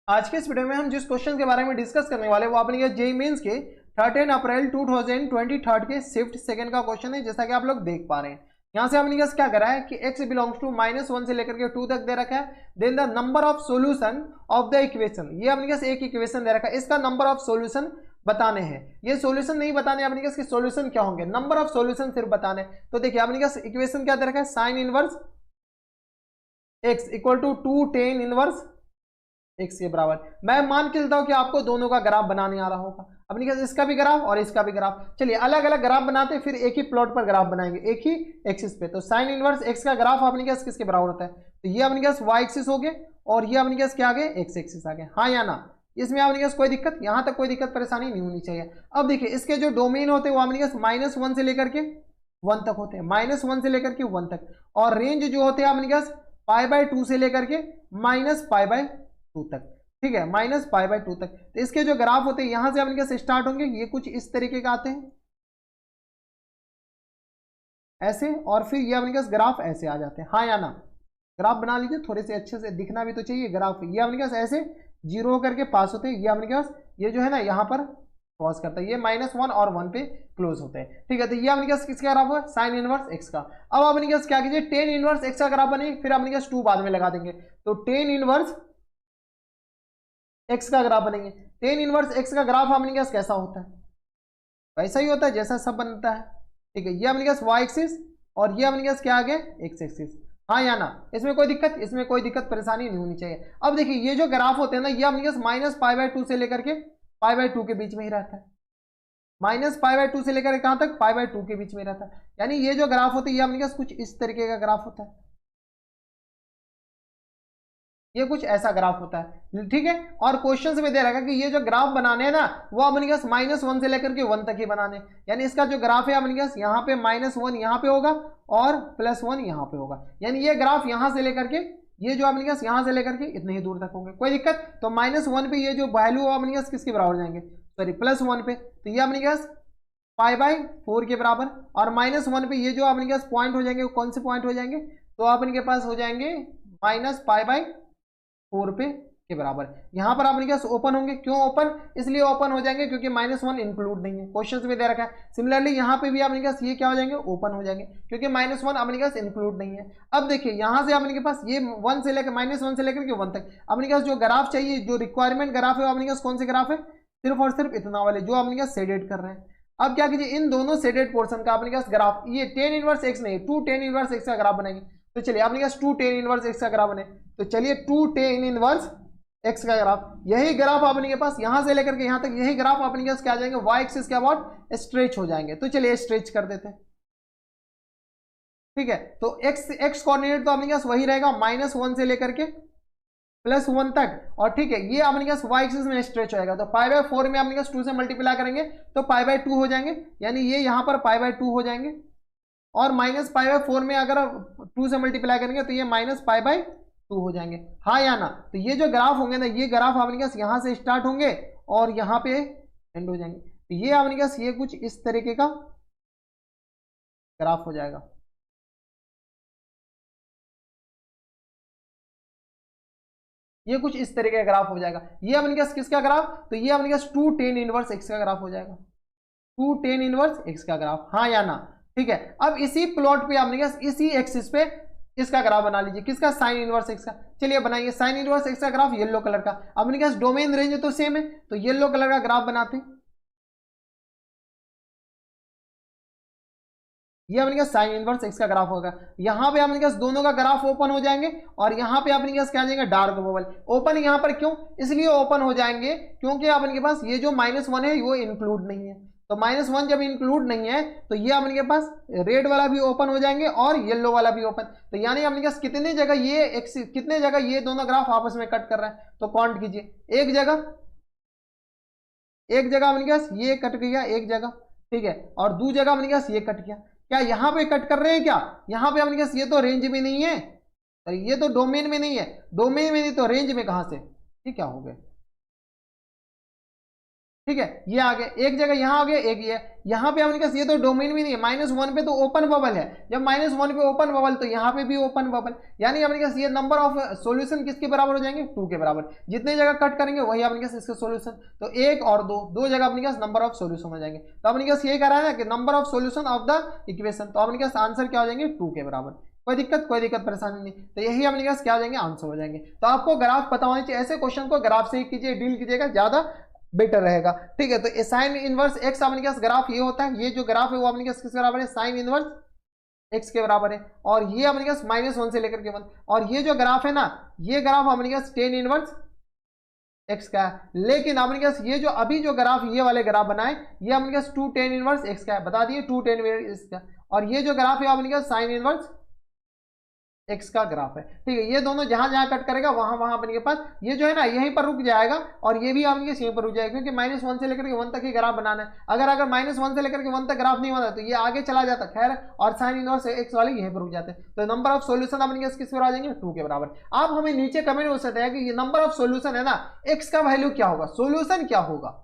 आज के इस वीडियो में हम जिस क्वेश्चन के बारे में डिस्कस करने वाले वो अपने जेईई मेंस के 13 अप्रैल 2023 के शिफ्ट सेकंड का क्वेश्चन है, जैसा कि आप लोग देख पा रहे हैं। यहाँ से हमने क्या करा है कि x बिलोंग्स टू -1 से लेकर के 2 तक दे रखा है। Then the number of solution of the equation, ये अपने एक इक्वेशन दे रखा है, इसका नंबर ऑफ सॉल्यूशन बताने हैं। ये सॉल्यूशन नहीं बताने अपने इसके सॉल्यूशन क्या होंगे, नंबर ऑफ सॉल्यूशन सिर्फ बताने। तो देखिए अपने इक्वेशन क्या दे रखा है, sine inverse x equal to 2 tan inverse x के बराबर। मैं मान के चलता हूं कि आपको दोनों का ग्राफ बनाने आ रहा होगा। अपनी इसका भी ग्राफ और इसका भी ग्राफ, चलिए अलग अलग ग्राफ बनाते हैं, फिर एक ही प्लॉट पर ग्राफ बनाएंगे, एक ही एक्सिस पे। तो साइन इनवर्स x का ग्राफ अपने किसके बराबर होता है, तो ये अपने y एक्सिस हो गए और ये अपने क्या आ गए, x एक्सिस आ गए, हाँ या ना। इसमें अपने कोई दिक्कत, यहां तक कोई दिक्कत परेशानी नहीं होनी चाहिए। अब देखिए इसके जो डोमेन होते हैं वो अपने -1 से लेकर के 1 तक होते हैं, -1 से लेकर के 1 तक। और रेंज जो होते हैं अपने π/2 से लेकर के -π/2 तक, ठीक है, -π/2 तक। तो इसके जो ग्राफ होते हैं यहां से अपने कैसे स्टार्ट होंगे, ये कुछ इस तरीके का आते हैं ऐसे, और फिर ये अपने कैसे ग्राफ ऐसे आ जाते हैं, हाँ या ना। ग्राफ बना लीजिए, थोड़े से अच्छे से दिखना भी तो चाहिए ग्राफ। ये अपने कैसे ऐसे 0 होकर के पास होते हैं, ये अपने कैसे ये जो है ना यहाँ पर क्रॉस करता है, ये -1 और 1 पे क्लोज होते हैं, ठीक है। तो ये अपने कैसे किसका ग्राफ हुआ, साइन इनवर्स x का। अब अपने कैसे क्या कीजिए, tan इनवर्स x का ग्राफ बने, फिर अपने कैसे 2 बाद में लगा देंगे, तो tan इनवर्स x का ग्राफ बनेंगे। tan इनवर्स x का ग्राफ अपने पास कैसा होता है, वैसा ही होता है जैसा सब बनता है, ठीक है। ये अपने पास y एक्सिस और ये अपने पास क्या आ गया, x एक्सिस, हाँ या ना। इसमें कोई दिक्कत, इसमें कोई दिक्कत परेशानी नहीं होनी चाहिए। अब देखिए ये जो ग्राफ होते हैं ना, ये अपने पास -π/2 से लेकर के π/2 के बीच में ही रहता है, -π/2 से लेकर कहां तक, π/2 के बीच में रहता है। यानी ये जो ग्राफ होते हैं ये अपने पास कुछ इस तरीके का ग्राफ होता है, ये कुछ ऐसा ग्राफ होता है, ठीक है। और क्वेश्चन में दे रखा है कि ये जो ग्राफ बनाने हैं ना वो अपने पास -1 से लेकर के 1 तक ही बनाने। यानी इसका जो ग्राफ है अपने पास यहाँ पे -1 यहाँ पे होगा और +1 यहाँ पे होगा। यानी ये ग्राफ यहाँ से लेकर के ये जो अपने पास यहाँ से लेकर के इतने ही दूर तक होंगे, कोई दिक्कत। तो -1 पे ये जो वैल्यू अपने पास किसके बराबर जाएंगे, सॉरी +1 पे, तो ये अपने पास π/4 के बराबर। और -1 पे ये जो अपने पास पॉइंट हो जाएंगे, वो कौन से पॉइंट हो जाएंगे, तो अपने पास हो जाएंगे -π/4 पे के बराबर। यहां पर अपने पास ओपन होंगे, क्यों ओपन, इसलिए ओपन हो जाएंगे क्योंकि -1 इंक्लूड नहीं है, क्वेश्चन में दे रखा है। सिमिलरली यहाँ पे भी अपने पास ये क्या हो जाएंगे, ओपन हो जाएंगे क्योंकि -1 अपने पास इंक्लूड नहीं है। अब देखिए यहां से अपने पास ये 1 से लेकर -1 से लेकर के 1 तक अपने पास जो ग्राफ चाहिए, जो रिक्वायरमेंट ग्राफ है अपने पास कौन से ग्राफ है, सिर्फ और सिर्फ इतना वाले जो अपने पास शेडेड कर रहे हैं। अब क्या कीजिए, इन दोनों शेडेड पोर्शन का अपने पास ग्राफ, ये tan इनवर्स x नहीं, 2 tan इनवर्स x का ग्राफ बनाएंगे। तो चलिए अपने पास 2 tan इनवर्स x का ग्राफ बने, तो चलिए 2 tan इनवर्स x का ग्राफ, यही ग्राफ अपने के पास यहां से लेकर के यहां तक, यही ग्राफ अपने के पास क्या आ जाएंगे, y एक्सिस के अबाउट स्ट्रेच हो जाएंगे। तो चलिए स्ट्रेच कर देते हैं, ठीक है। तो x कोऑर्डिनेट तो अपने पास वही रहेगा -1 से लेकर के +1 तक, और ठीक है ये अपने पास y एक्सिस में स्ट्रेच हो जाएगा। तो π/4 में अपने पास 2 से मल्टीप्लाई करेंगे तो π/2 हो जाएंगे, यानी ये यहाँ पर π/2 हो जाएंगे। और -π/4 में अगर 2 से मल्टीप्लाई करेंगे तो ये -π/2 हो जाएंगे, हाँ या ना। तो ये जो ग्राफ होंगे ना, ये ग्राफ अपने पास यहाँ से स्टार्ट होंगे और यहाँ पे एंड हो जाएंगे। तो ये अपने पास ये कुछ इस तरीके का ग्राफ हो जाएगा, ये कुछ इस तरीके का ग्राफ हो जाएगा। ये अपने पास किसका ग्राफ, तो ये अपने पास 2 tan इनवर्स x का ग्राफ हो जाएगा, 2 tan इनवर्स x का ग्राफ, हाँ या ना, ठीक है। अब इसी प्लॉट पे अपने पास इसी एक्सिस पे इसका ग्राफ बना लीजिए, किसका, साइन इनवर्स x का। चलिए बनाइए साइन इनवर्स x का ग्राफ, येलो कलर का। अपने पास डोमेन रेंज तो सेम है, तो येलो कलर का ग्राफ बनाते हैं। ये अपने पास साइन इनवर्स x का ग्राफ होगा। यहाँ पे अपने पास दोनों का ग्राफ ओपन हो जाएंगे और यहाँ पे अपने पास क्या आ जाएंगे, डार्क बबल। ओपन यहाँ पर क्यों, इसलिए ओपन हो जाएंगे क्योंकि अपने पास ये जो -1 है वो इंक्लूड नहीं है। तो -1 जब इंक्लूड नहीं है तो ये अपने पास रेड वाला भी ओपन हो जाएंगे और येलो वाला भी ओपन। तो यानी अपने पास कितने जगह ये कितने जगह ये दोनों ग्राफ आपस में कट कर रहे हैं, तो काउंट कीजिए, एक जगह अपने पास ये कट गया एक जगह, ठीक है, और दूसरी जगह अपने पास ये कट गया। क्या यहाँ पे कट कर रहे हैं, क्या यहाँ पे अपने पास ये तो रेंज में नहीं है, ये तो डोमेन में नहीं है, डोमेन में नहीं तो रेंज में कहां से, ये क्या हो गया। ठीक है, ये आ गया एक जगह, यहाँ आ गया एक ये, यहाँ पे अपने पास ये तो डोमेन भी नहीं है, -1 पे तो ओपन बबल है, जब -1 पे ओपन बबल तो यहाँ पे भी ओपन बबल, यानी अपने पास ये नंबर ऑफ सॉल्यूशन किसके बराबर हो जाएंगे, 2 के बराबर। जितने जगह कट करेंगे वही अपने पास इसके सॉल्यूशन, तो 1 और 2 जगह अपने पास नंबर ऑफ सॉल्यूशन हो जाएंगे। तो अपने पास ये कह रहा है ना कि number of solution of the equation, तो अपने पास आंसर क्या हो जाएंगे, 2 के बराबर। कोई दिक्कत परेशानी नहीं, तो यही अपने पास क्या हो जाएंगे, आंसर हो जाएंगे। तो आपको ग्राफ पता होना चाहिए, ऐसे क्वेश्चन को ग्राफ से ही कीजिए, डील कीजिएगा, ज्यादा बेटर रहेगा। ठीक है, तो साइन इनवर्स एक्स अपने पास ग्राफ ये होता है, ये जो ग्राफ है वो अपने पास किसके बराबर है, साइन इनवर्स एक्स के बराबर है, और ये अपने पास -1 से लेकर के 1, और ये जो ग्राफ है ना, ये ग्राफ अपने पास टेन इनवर्स एक्स का है। लेकिन अपने पास ये जो अभी जो ग्राफ ये वाले ग्राफ बनाए, ये अपने पास 2 टेन इनवर्स एक्स का है, बता दिए 2 टेन इनवर्स का, और ये जो ग्राफ है अपने पास साइन इनवर्स एक्स का ग्राफ है। ठीक है, ये दोनों जहां जहां कट करेगा वहां वहां अपने के पास ये जो है ना यहीं पर रुक जाएगा, और ये भी आपके यहीं पर रुक जाएगा, क्योंकि -1 से लेकर के 1 तक ही ग्राफ बनाना है। अगर -1 से लेकर के 1 तक ग्राफ नहीं बना तो ये आगे चला जाता, खैर, और साइन इनवर्स एक्स वाले यहीं पर रुक जाते। तो नंबर ऑफ सॉल्यूशन अपने किसके बराबर आ जाएंगे, 2 के बराबर। आप हमें नीचे कमेंट हो सकते हैं कि ये नंबर ऑफ सॉल्यूशन है ना, एक्स का वैल्यू क्या होगा, सॉल्यूशन क्या होगा,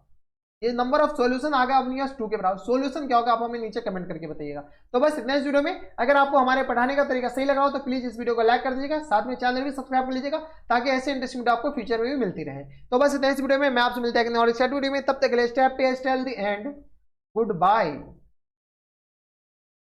ये नंबर ऑफ सॉल्यूशन आ गया अपने पास 2 के बराबर, सॉल्यूशन क्या होगा आप हमें नीचे कमेंट करके बताइएगा। तो बस नेक्स्ट वीडियो में अगर आपको हमारे पढ़ाने का तरीका सही लगा हो तो प्लीज इस वीडियो को लाइक कर दीजिएगा, साथ में चैनल भी सब्सक्राइब कर लीजिएगा, ताकि ऐसे इंटरेस्टिंग वीडियो आपको फ्यूचर में भी मिलती रहे। तो बस नेक्स्ट वीडियो में मैं आपसे मिलता है वीडियो में, तब तक के लिए stay healthy and good bye.